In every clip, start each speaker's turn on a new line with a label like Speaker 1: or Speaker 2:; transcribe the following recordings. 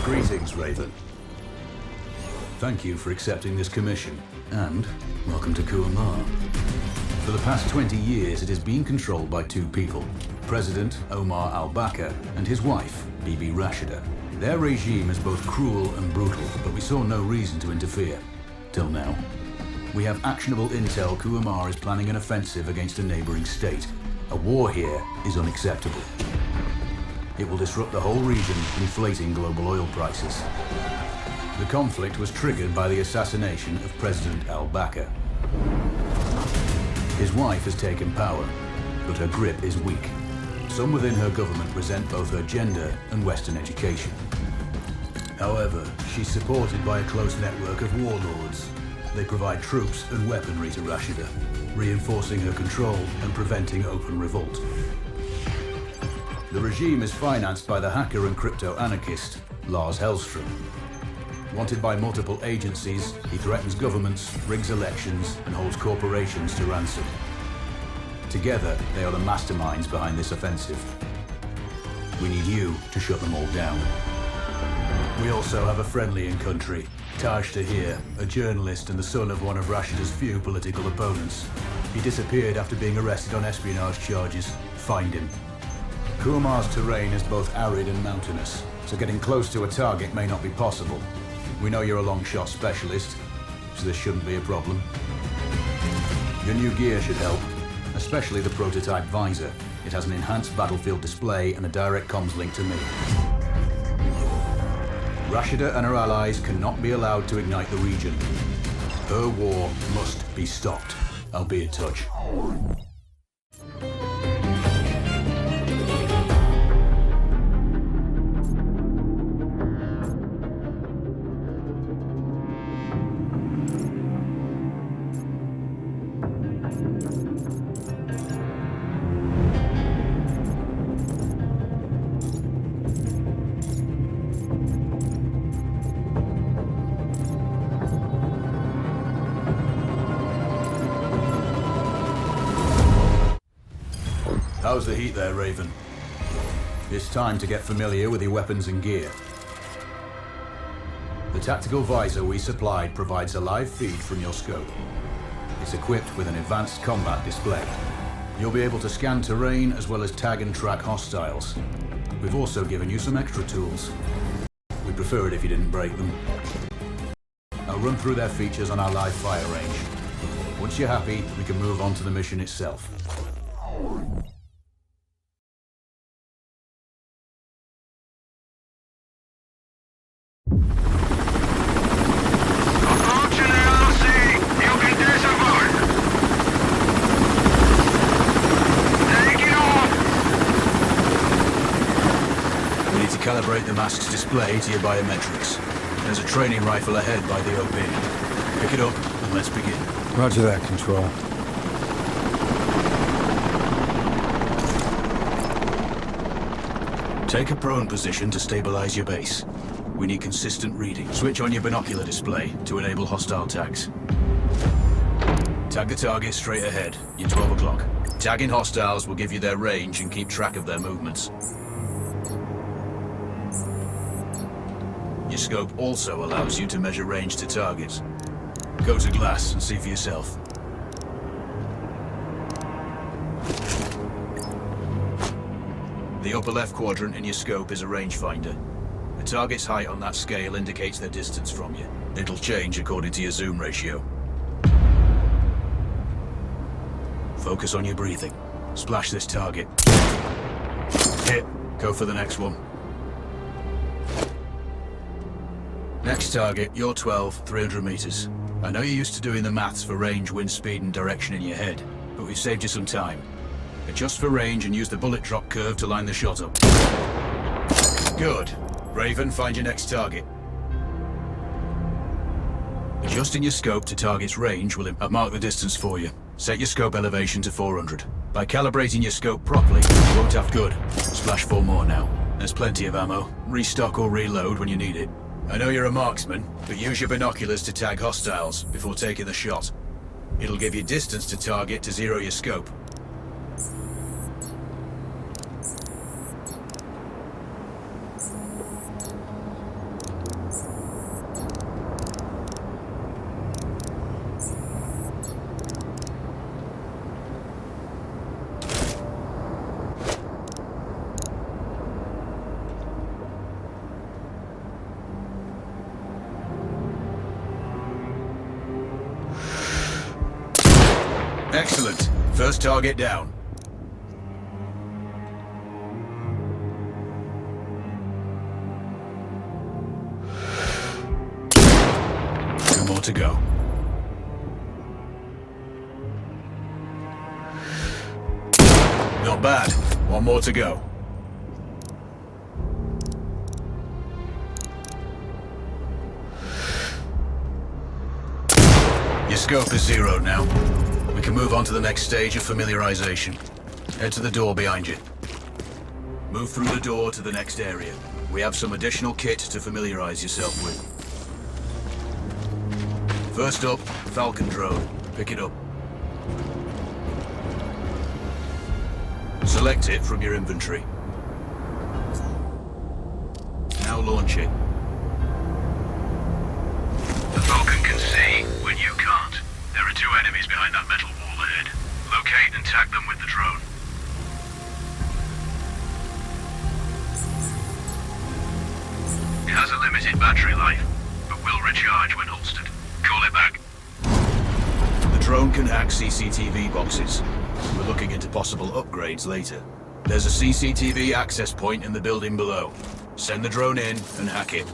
Speaker 1: Greetings, Raven. Thank you for accepting this commission, and welcome to Kuamar. For the past 20 years, it has been controlled by two people, President Omar al-Bakr and his wife, Bibi Rashida. Their regime is both cruel and brutal, but we saw no reason to interfere. Till now. We have actionable intel Kuamar is planning an offensive against a neighboring state. A war here is unacceptable. It will disrupt the whole region, inflating global oil prices. The conflict was triggered by the assassination of President al-Bakr. His wife has taken power, but her grip is weak. Some within her government resent both her gender and Western education. However, she's supported by a close network of warlords. They provide troops and weaponry to Rashida, reinforcing her control and preventing open revolt. The regime is financed by the hacker and crypto-anarchist, Lars Hellstrom. Wanted by multiple agencies, he threatens governments, rigs elections, and holds corporations to ransom. Together, they are the masterminds behind this offensive. We need you to shut them all down. We also have a friendly in country, Taj Tahir, a journalist and the son of one of Rashida's few political opponents. He disappeared after being arrested on espionage charges. Find him. Kuamar's terrain is both arid and mountainous, so getting close to a target may not be possible. We know you're a long-shot specialist, so this shouldn't be a problem. Your new gear should help, especially the prototype visor. It has an enhanced battlefield display and a direct comms link to me. Rashida and her allies cannot be allowed to ignite the region. Her war must be stopped. I'll be in touch. How's the heat there, Raven? It's time to get familiar with your weapons and gear. The tactical visor we supplied provides a live feed from your scope. It's equipped with an advanced combat display. You'll be able to scan terrain as well as tag and track hostiles. We've also given you some extra tools. We'd prefer it if you didn't break them. I'll run through their features on our live fire range. Once you're happy, we can move on to the mission itself. Calibrate the mask's display to your biometrics. There's a training rifle ahead by the OP. Pick it up and let's begin.
Speaker 2: Roger that, Control.
Speaker 1: Take a prone position to stabilize your base. We need consistent reading. Switch on your binocular display to enable hostile tags. Tag the target straight ahead. You're 12 o'clock. Tagging hostiles will give you their range and keep track of their movements. Your scope also allows you to measure range to targets. Go to glass and see for yourself. The upper left quadrant in your scope is a rangefinder. The target's height on that scale indicates their distance from you. It'll change according to your zoom ratio. Focus on your breathing. Splash this target. Hit. Go for the next one. Next target, you're 12, 300 meters. I know you're used to doing the maths for range, wind speed, and direction in your head, but we've saved you some time. Adjust for range and use the bullet drop curve to line the shot up. Good. Raven, find your next target. Adjusting your scope to target's range will mark the distance for you. Set your scope elevation to 400. By calibrating your scope properly, you won't have good. Splash 4 more now. There's plenty of ammo. Restock or reload when you need it. I know you're a marksman, but use your binoculars to tag hostiles before taking the shot. It'll give you distance to target to zero your scope. Excellent. First target down. Two more to go. Not bad. One more to go. Your scope is zeroed now. We can move on to the next stage of familiarization. Head to the door behind you. Move through the door to the next area. We have some additional kit to familiarize yourself with. First up, Falcon drone. Pick it up. Select it from your inventory. Now launch it.
Speaker 2: The Falcon can see when you can't. There are two enemies behind that metal wall ahead. Locate and tag them with the drone. It has a limited battery life, but will recharge when holstered. Call it back.
Speaker 1: The drone can hack CCTV boxes. We're looking into possible upgrades later. There's a CCTV access point in the building below. Send the drone in and hack it.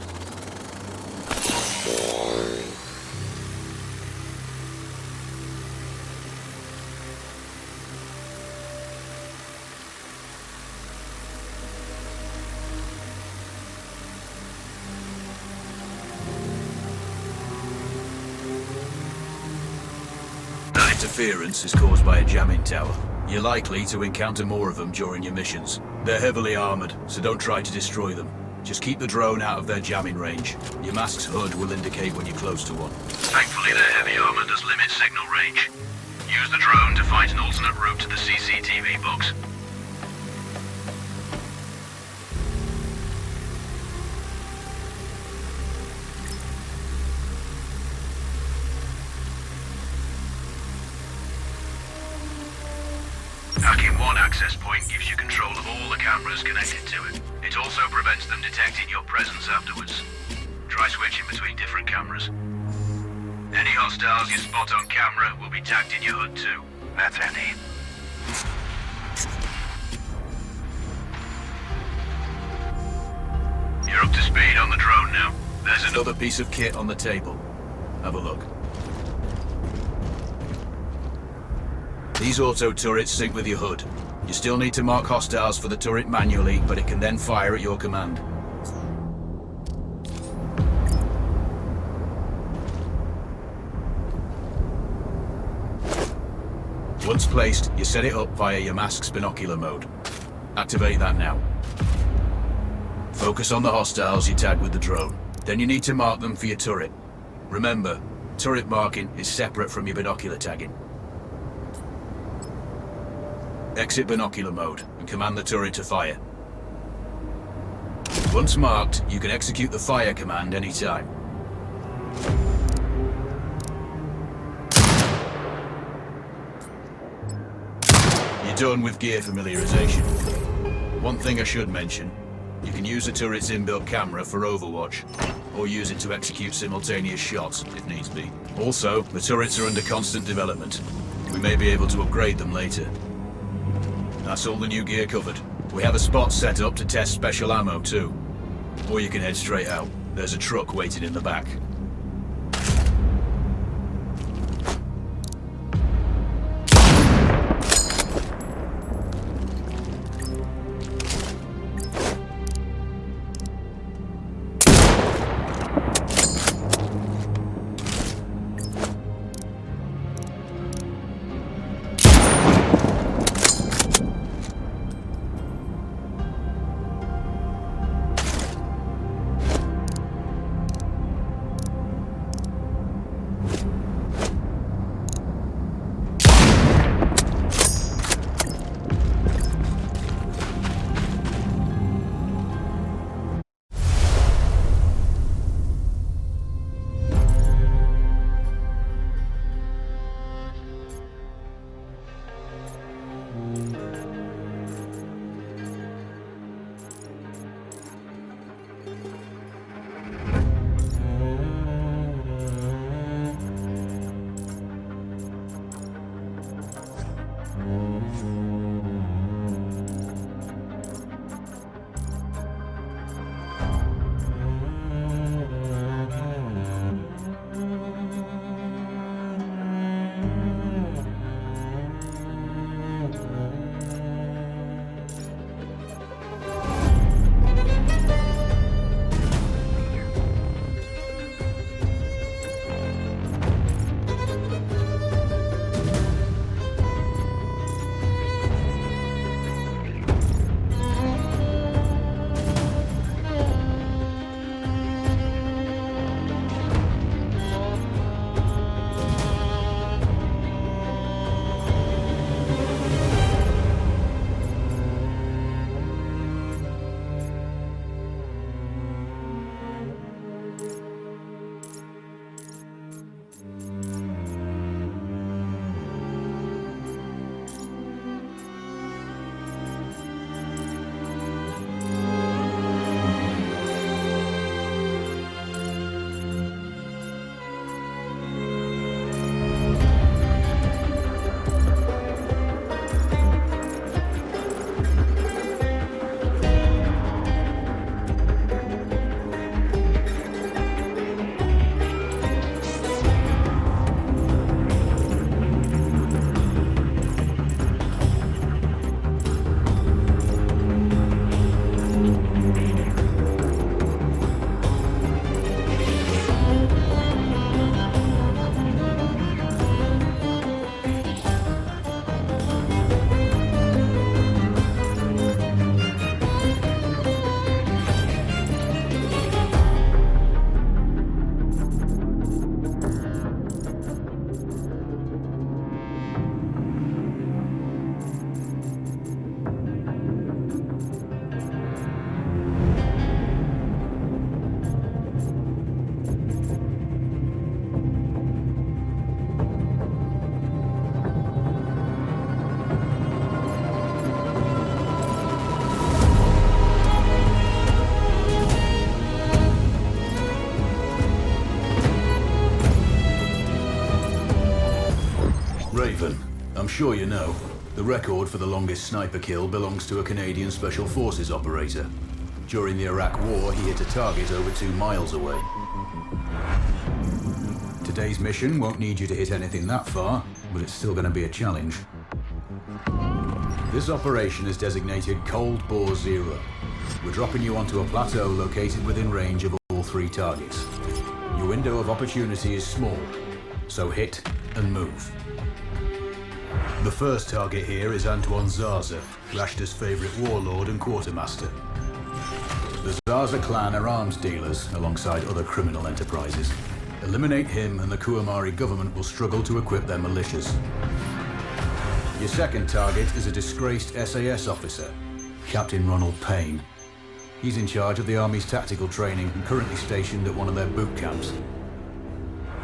Speaker 1: That interference is caused by a jamming tower. You're likely to encounter more of them during your missions. They're heavily armored, so don't try to destroy them. Just keep the drone out of their jamming range. Your mask's HUD will indicate when you're close to one.
Speaker 2: Thankfully, their heavy armor does limit signal range. Use the drone to find an alternate route to the CCTV box. Hacking one access point gives you control of all the cameras connected to it. It also prevents them detecting your presence afterwards. Try switching between different cameras. Any hostiles you spot on camera will be tagged in your HUD too. That's handy. You're up to speed on the drone now. There's
Speaker 1: Another piece of kit on the table. Have a look. These auto turrets sync with your HUD. You still need to mark hostiles for the turret manually, but it can then fire at your command. Once placed, you set it up via your mask's binocular mode. Activate that now. Focus on the hostiles you tag with the drone. Then you need to mark them for your turret. Remember, turret marking is separate from your binocular tagging. Exit binocular mode and command the turret to fire. Once marked, you can execute the fire command anytime. You're done with gear familiarization. One thing I should mention, you can use the turret's inbuilt camera for overwatch, or use it to execute simultaneous shots if needs be. Also, the turrets are under constant development. We may be able to upgrade them later. That's all the new gear covered. We have a spot set up to test special ammo too. Or you can head straight out. There's a truck waiting in the back. sure you know, the record for the longest sniper kill belongs to a Canadian Special Forces operator. During the Iraq War, he hit a target over 2 miles away. Today's mission won't need you to hit anything that far, but it's still going to be a challenge. This operation is designated Cold Bore Zero. We're dropping you onto a plateau located within range of all 3 targets. Your window of opportunity is small, so hit and move. The first target here is Antoine Zaza, Rashta's favorite warlord and quartermaster. The Zaza clan are arms dealers alongside other criminal enterprises. Eliminate him and the Kuamari government will struggle to equip their militias. Your second target is a disgraced SAS officer, Captain Ronald Payne. He's in charge of the Army's tactical training and currently stationed at one of their boot camps.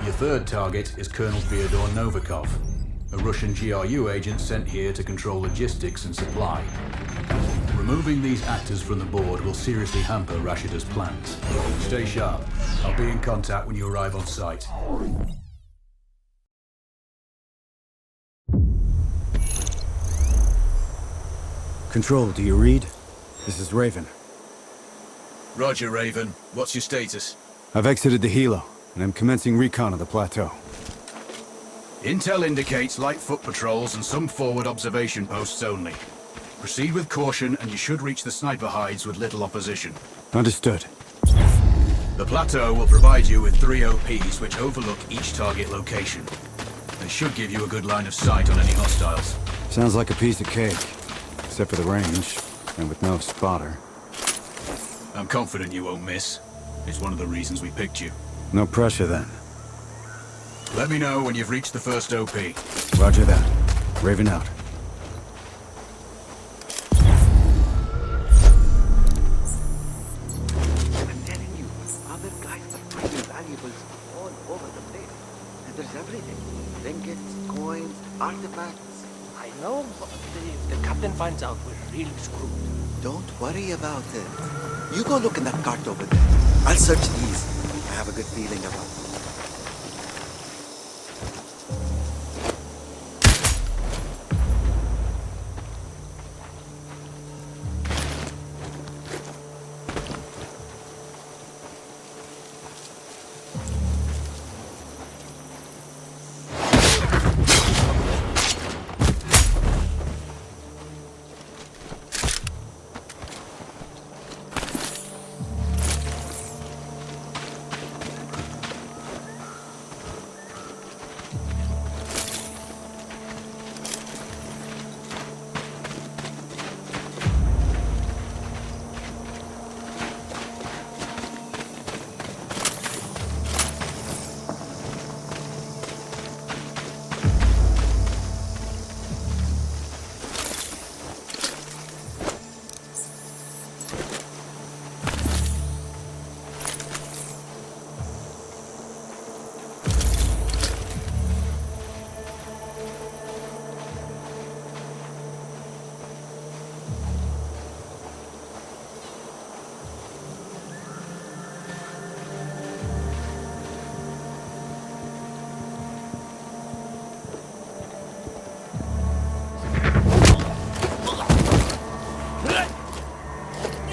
Speaker 1: Your third target is Colonel Fyodor Novikov, a Russian GRU agent sent here to control logistics and supply. Removing these actors from the board will seriously hamper Rashida's plans. Stay sharp. I'll be in contact when you arrive on site.
Speaker 3: Control, do you read? This is Raven.
Speaker 1: Roger, Raven. What's your status?
Speaker 3: I've exited the helo, and I'm commencing recon of the plateau.
Speaker 1: Intel indicates light foot patrols and some forward observation posts only. Proceed with caution and you should reach the sniper hides with little opposition.
Speaker 3: Understood.
Speaker 1: The plateau will provide you with 3 OPs which overlook each target location. They should give you a good line of sight on any hostiles.
Speaker 3: Sounds like a piece of cake. Except for the range, and with no spotter.
Speaker 1: I'm confident you won't miss. It's one of the reasons we picked you.
Speaker 3: No pressure then.
Speaker 1: Let me know when you've reached the first OP.
Speaker 3: Roger that. Raven out.
Speaker 4: I'm telling you, other guys are finding valuables all over the place. And there's everything. Trinkets, coins, artifacts.
Speaker 5: I know, but if the captain finds out, we're really screwed.
Speaker 4: Don't worry about it. You go look in that cart over there. I'll search these. I have a good feeling about them.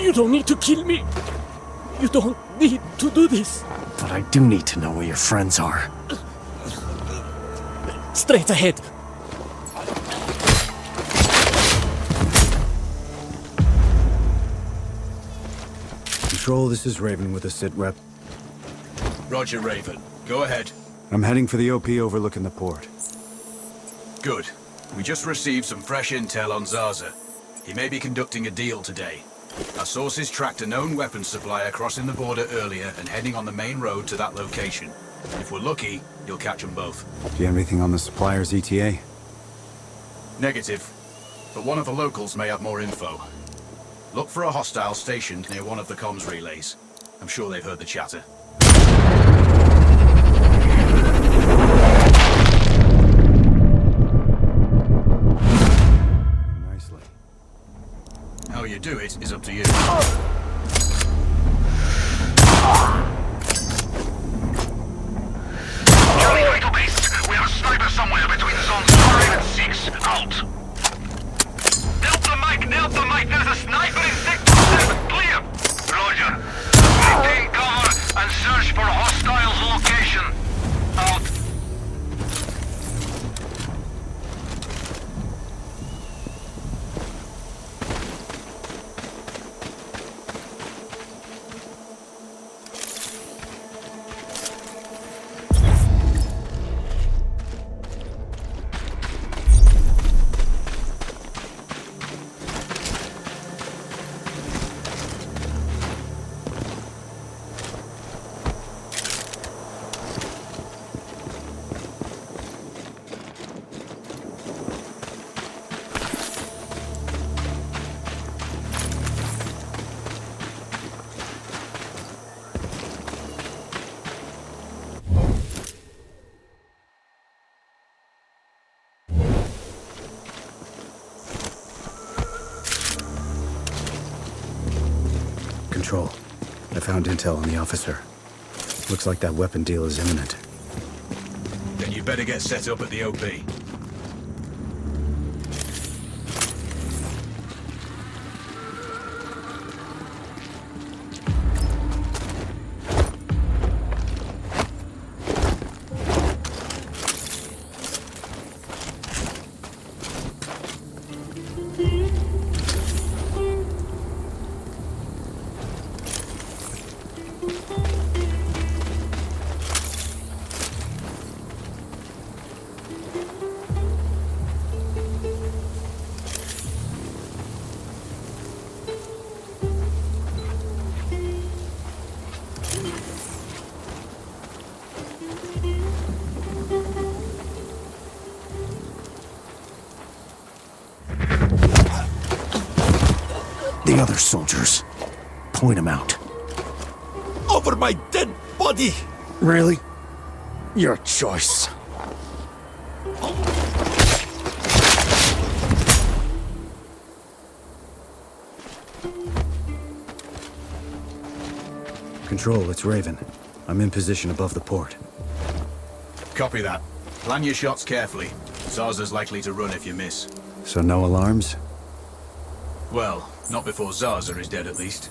Speaker 5: You don't need to kill me. You don't need to do this.
Speaker 6: But I do need to know where your friends are.
Speaker 5: Straight ahead.
Speaker 3: Control, this is Raven with a sit rep.
Speaker 1: Roger, Raven. Go ahead.
Speaker 3: I'm heading for the OP overlooking the port.
Speaker 1: Good. We just received some fresh intel on Zaza. He may be conducting a deal today. Our sources tracked a known weapons supplier crossing the border earlier and heading on the main road to that location. If we're lucky, you'll catch them both.
Speaker 3: Do you have anything on the supplier's ETA?
Speaker 1: Negative. But one of the locals may have more info. Look for a hostile stationed near one of the comms relays. I'm sure they've heard the chatter.
Speaker 3: Nicely.
Speaker 1: How you do it is up to you.
Speaker 2: Charlie Idle Base, we have a sniper somewhere between zones 5 and 6.
Speaker 3: Control. I found intel on the officer. Looks like that weapon deal is imminent.
Speaker 1: Then you better get set up at the OP.
Speaker 6: The other soldiers. Point them out.
Speaker 5: Over my dead body!
Speaker 6: Really? Your choice.
Speaker 3: Control, it's Raven. I'm in position above the port.
Speaker 1: Copy that. Plan your shots carefully. Zarza's likely to run if you miss.
Speaker 3: So no alarms?
Speaker 1: Well, not before Zarza is dead at least.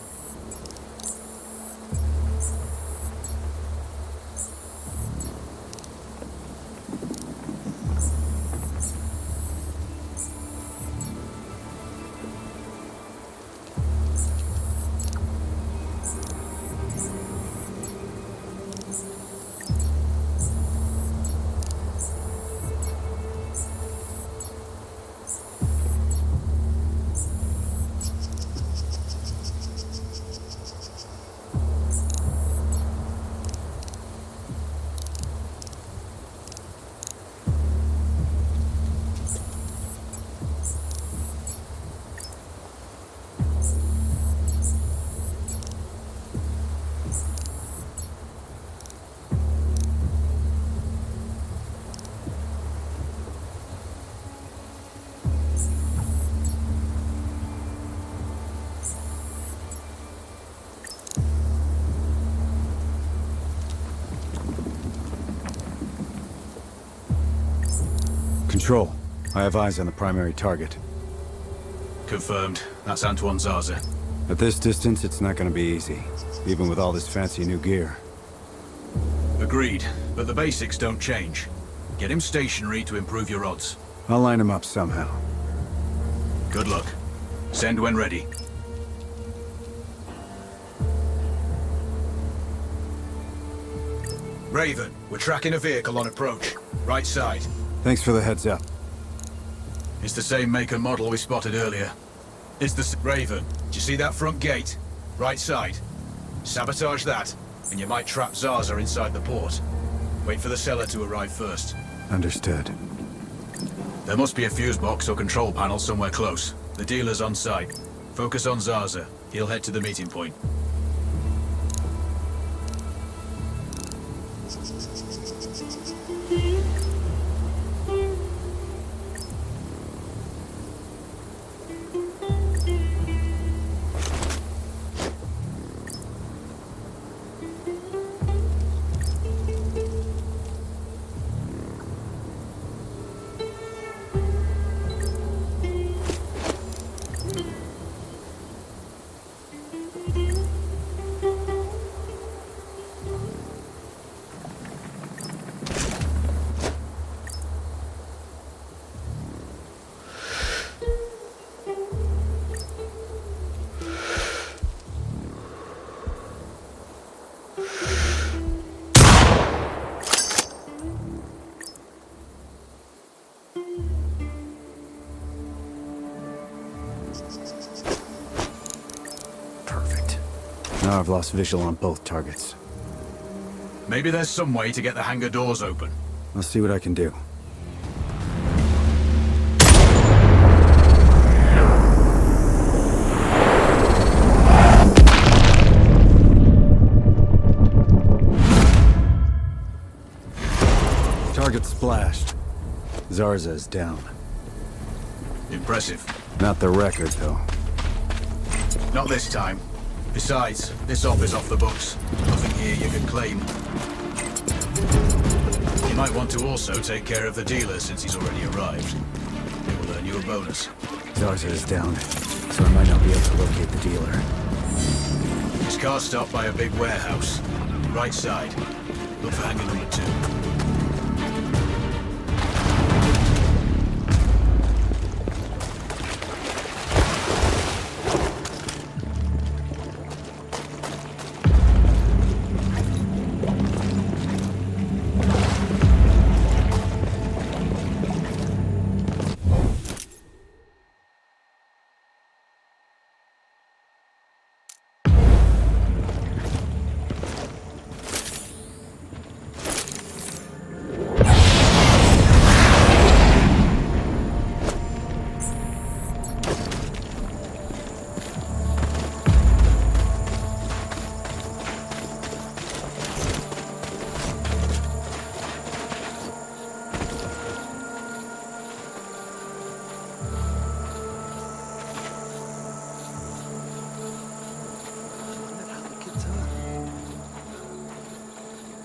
Speaker 3: Control, I have eyes on the primary target.
Speaker 1: Confirmed. That's Antoine Zarza.
Speaker 3: At this distance, it's not gonna be easy, even with all this fancy new gear.
Speaker 1: Agreed, but the basics don't change. Get him stationary to improve your odds.
Speaker 3: I'll line him up somehow.
Speaker 1: Good luck. Send when ready. Raven, we're tracking a vehicle on approach. Right side.
Speaker 3: Thanks for the heads up.
Speaker 1: It's the same make and model we spotted earlier. It's the Raven. Do you see that front gate? Right side. Sabotage that, and you might trap Zarza inside the port. Wait for the seller to arrive first.
Speaker 3: Understood.
Speaker 1: There must be a fuse box or control panel somewhere close. The dealer's on site. Focus on Zarza. He'll head to the meeting point.
Speaker 3: Now I've lost visual on both targets.
Speaker 1: Maybe there's some way to get the hangar doors open.
Speaker 3: I'll see what I can do. Target splashed. Zarza is down.
Speaker 1: Impressive.
Speaker 3: Not the record, though.
Speaker 1: Not this time. Besides, this op is off the books. Nothing here you can claim. You might want to also take care of the dealer since he's already arrived. It will earn you a bonus.
Speaker 3: Zarza is down, so I might not be able to locate the dealer.
Speaker 1: His car stopped by a big warehouse. Right side. Look for hangar number 2.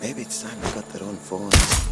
Speaker 4: Maybe it's time they got their own phones.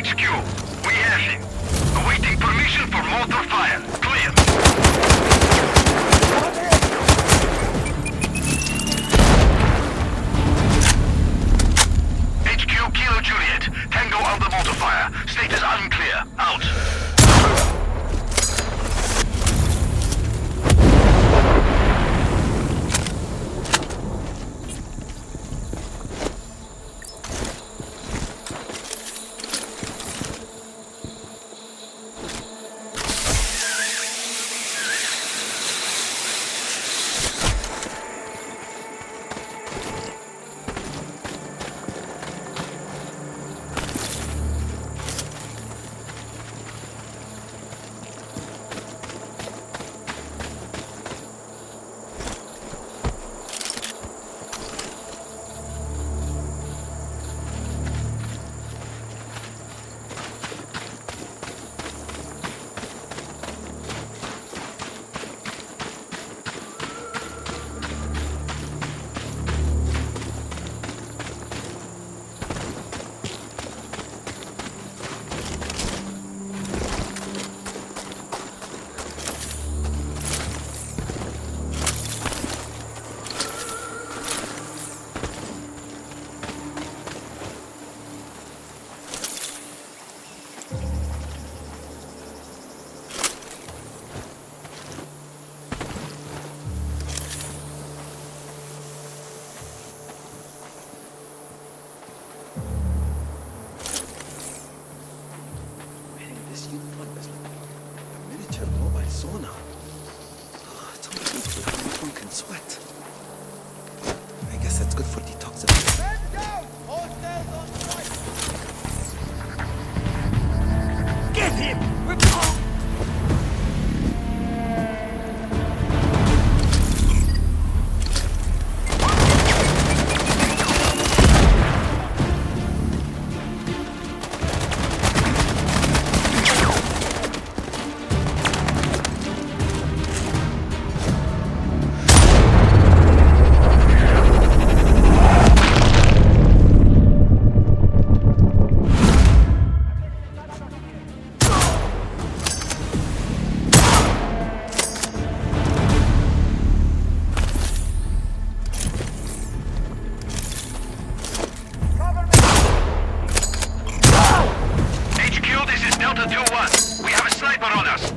Speaker 2: HQ, we have him.
Speaker 4: this uniform is like a miniature mobile sauna. Oh, it's only good for having a drunken sweat. I guess that's good for detoxification.
Speaker 5: Get him! We're gone!
Speaker 2: HQ, this is Delta 2-1. We have a sniper on us.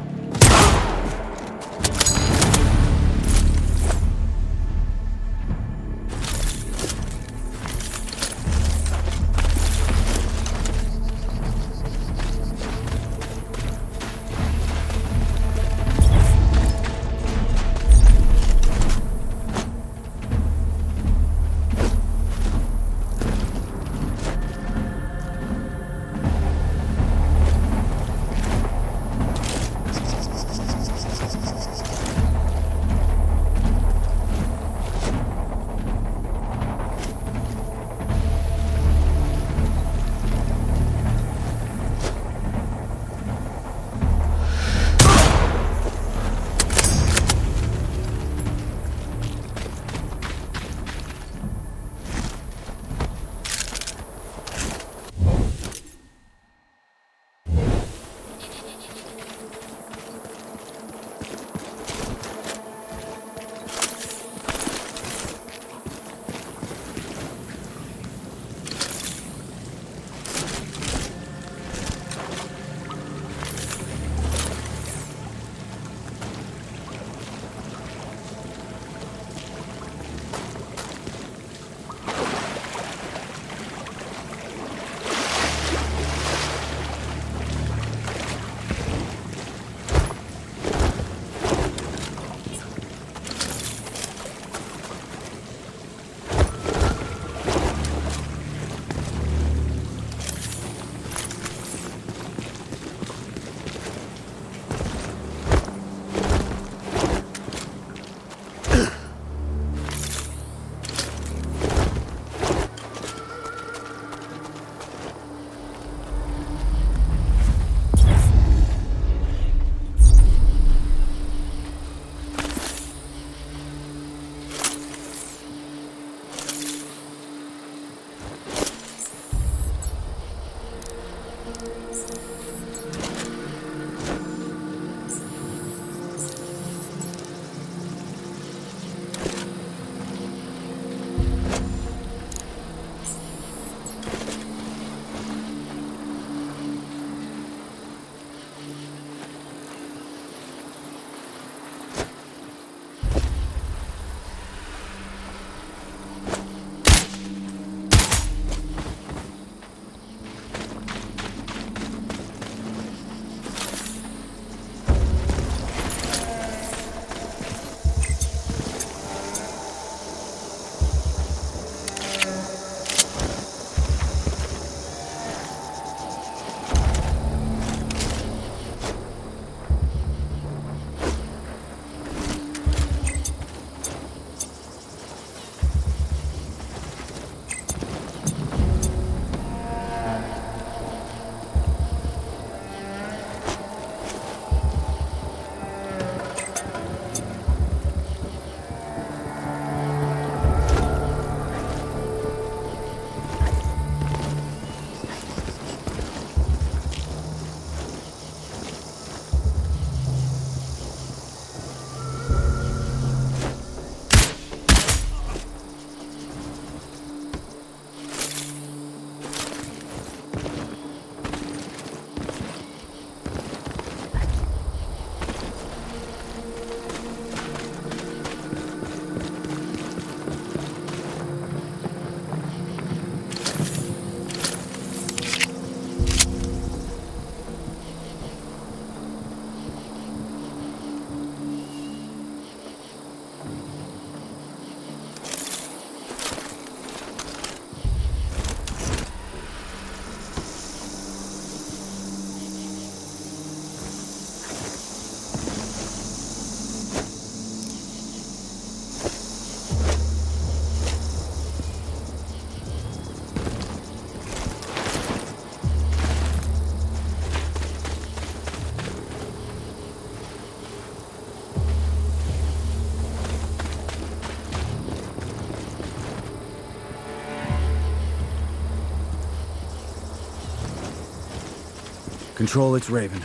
Speaker 3: Control, it's Raven.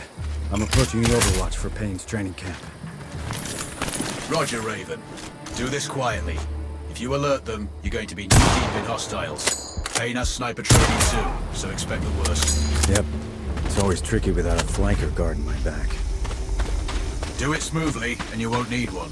Speaker 3: I'm approaching the Overwatch for Payne's training camp.
Speaker 1: Roger, Raven. Do this quietly. If you alert them, you're going to be knee-deep in hostiles. Payne has sniper training too, so expect the worst.
Speaker 3: Yep. It's always tricky without a flanker guarding my back.
Speaker 1: Do it smoothly, and you won't need one.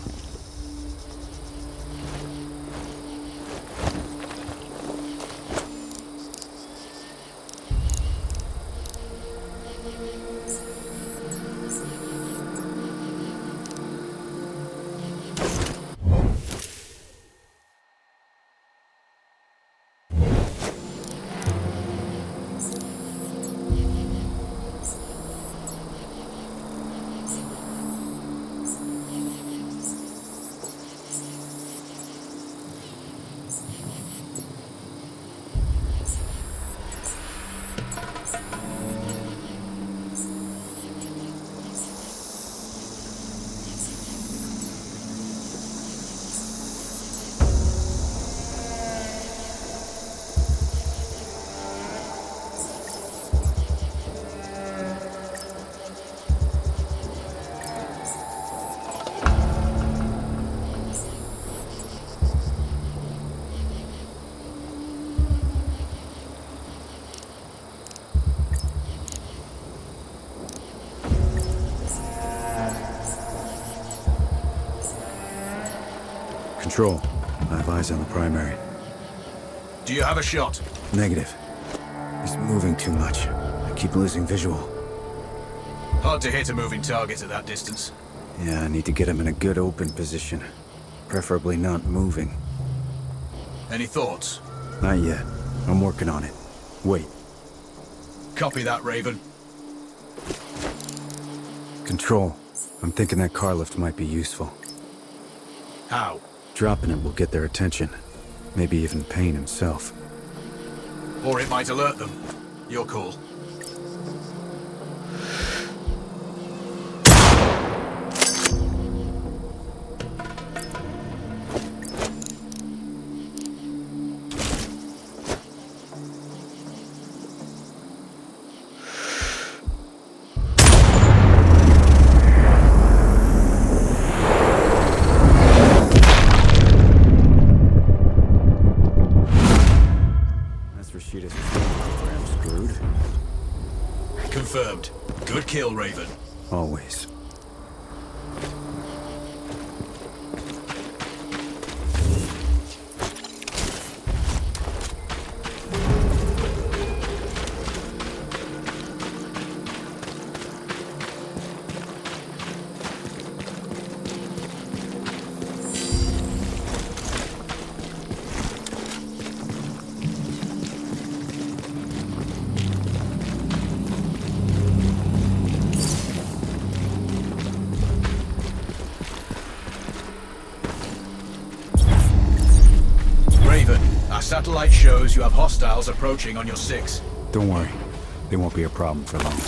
Speaker 3: Control. I have eyes on the primary.
Speaker 1: Do you have a shot?
Speaker 3: Negative. He's moving too much. I keep losing visual.
Speaker 1: Hard to hit a moving target at that distance.
Speaker 3: Yeah, I need to get him in a good open position. Preferably not moving.
Speaker 1: Any thoughts?
Speaker 3: Not yet. I'm working on it. Wait.
Speaker 1: Copy that, Raven.
Speaker 3: Control. I'm thinking that car lift might be useful.
Speaker 1: How?
Speaker 3: Dropping it will get their attention. Maybe even Payne himself.
Speaker 1: Or it might alert them. Your call. Confirmed. Good kill, Raven.
Speaker 3: Always.
Speaker 1: Our satellite shows you have hostiles approaching on your 6.
Speaker 3: Don't worry. They won't be a problem for long.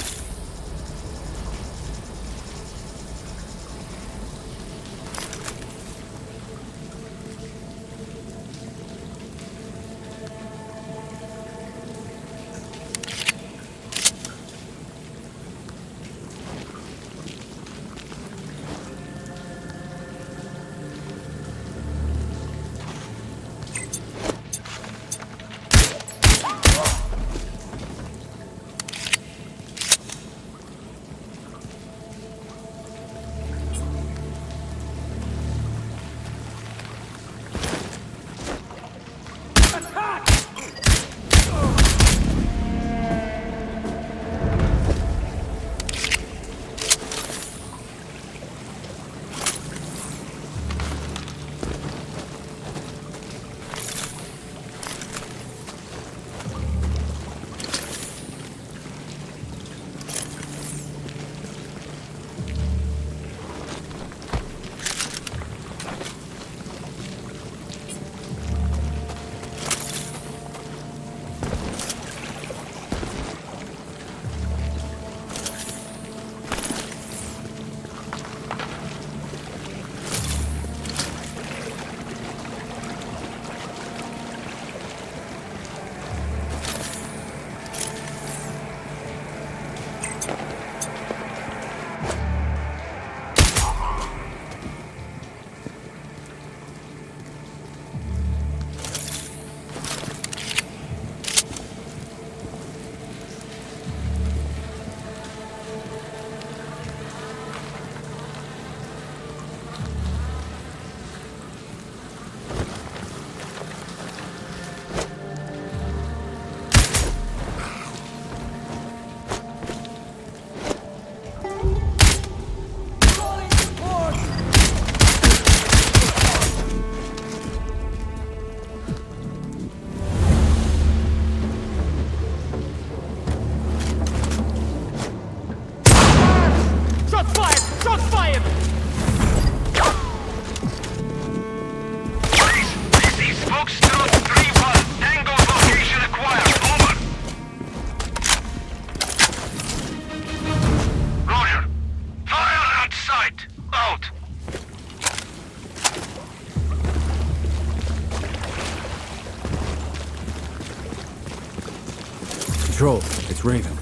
Speaker 3: Control, it's Raven.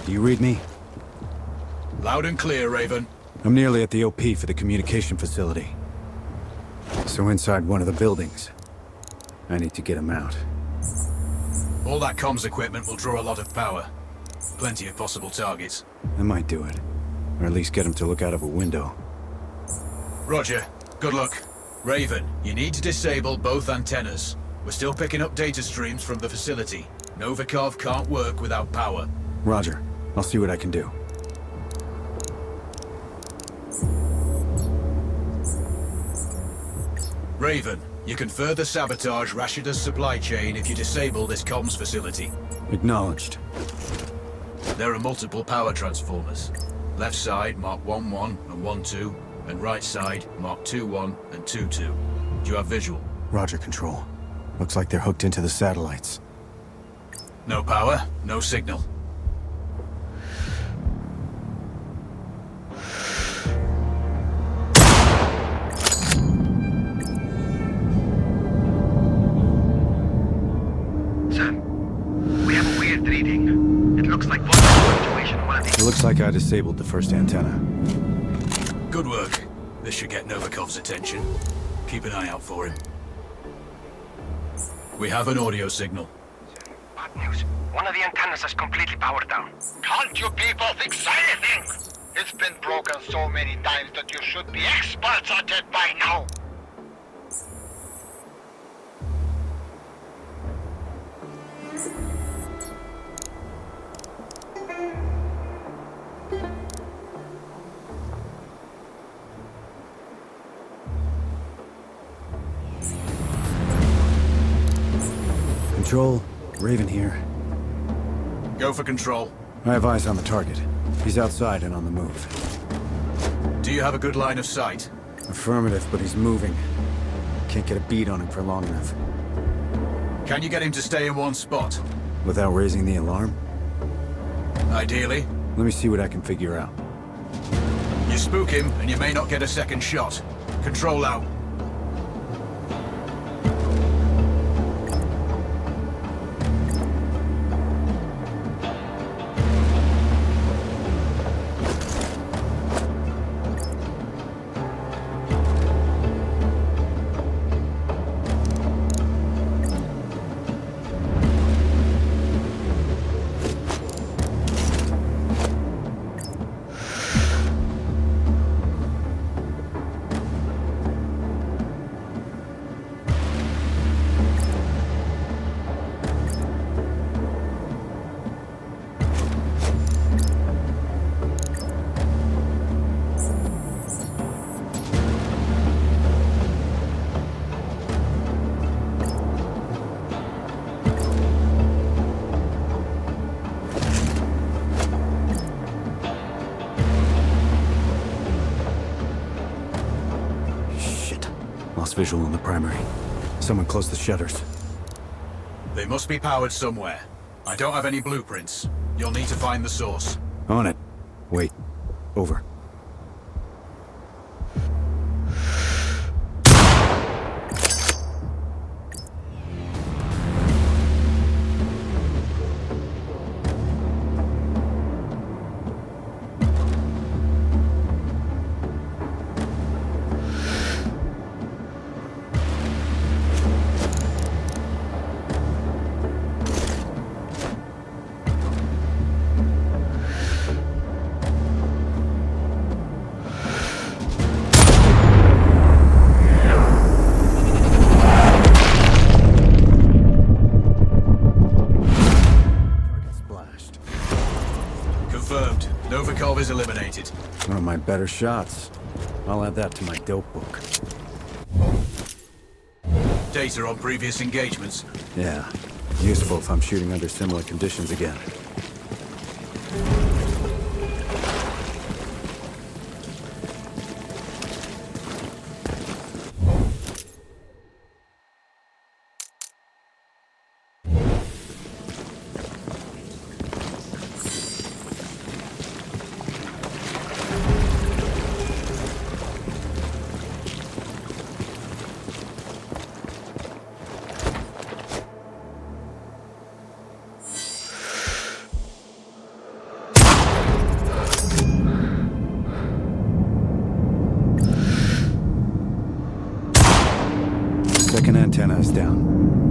Speaker 3: Do you read me?
Speaker 1: Loud and clear, Raven.
Speaker 3: I'm nearly at the OP for the communication facility. So inside one of the buildings. I need to get him out.
Speaker 1: All that comms equipment will draw a lot of power. Plenty of possible targets.
Speaker 3: I might do it. Or at least get him to look out of a window.
Speaker 1: Roger. Good luck. Raven, you need to disable both antennas. We're still picking up data streams from the facility. Novikov can't work without power.
Speaker 3: Roger. I'll see what I can do.
Speaker 1: Raven, you can further sabotage Rashida's supply chain if you disable this comms facility.
Speaker 3: Acknowledged.
Speaker 1: There are multiple power transformers. Left side mark 1-1 and 1-2, and right side mark 2-1 and 2-2. Do you have visual?
Speaker 3: Roger, Control. Looks like they're hooked into the satellites.
Speaker 1: No power, no signal.
Speaker 2: Sir, we have a weird reading. It looks like voltage fluctuation on one of
Speaker 3: It
Speaker 2: these.
Speaker 3: looks like I disabled the first antenna.
Speaker 1: Good work. This should get Novikov's attention. Keep an eye out for him. We have an audio signal.
Speaker 2: Bad news. One of the antennas is completely powered down.
Speaker 7: Can't you people fix anything? It's been broken so many times that you should be experts at it by now.
Speaker 3: Control, Raven here.
Speaker 1: Go for control.
Speaker 3: I have eyes on the target. He's outside and on the move.
Speaker 1: Do you have a good line of sight?
Speaker 3: Affirmative, but he's moving. Can't get a bead on him for long enough.
Speaker 1: Can you get him to stay in one spot?
Speaker 3: Without raising the alarm?
Speaker 1: Ideally.
Speaker 3: Let me see what I can figure out.
Speaker 1: You spook him, and you may not get a second shot. Control out.
Speaker 3: Visual on the primary. Someone close the shutters.
Speaker 1: They must be powered somewhere. I don't have any blueprints. You'll need to find the source.
Speaker 3: On it. Wait. Over.
Speaker 1: Confirmed. Novikov is eliminated.
Speaker 3: One of my better shots. I'll add that to my dope book.
Speaker 1: Data on previous engagements.
Speaker 3: Yeah. Useful if I'm shooting under similar conditions again. Scan antenna is down.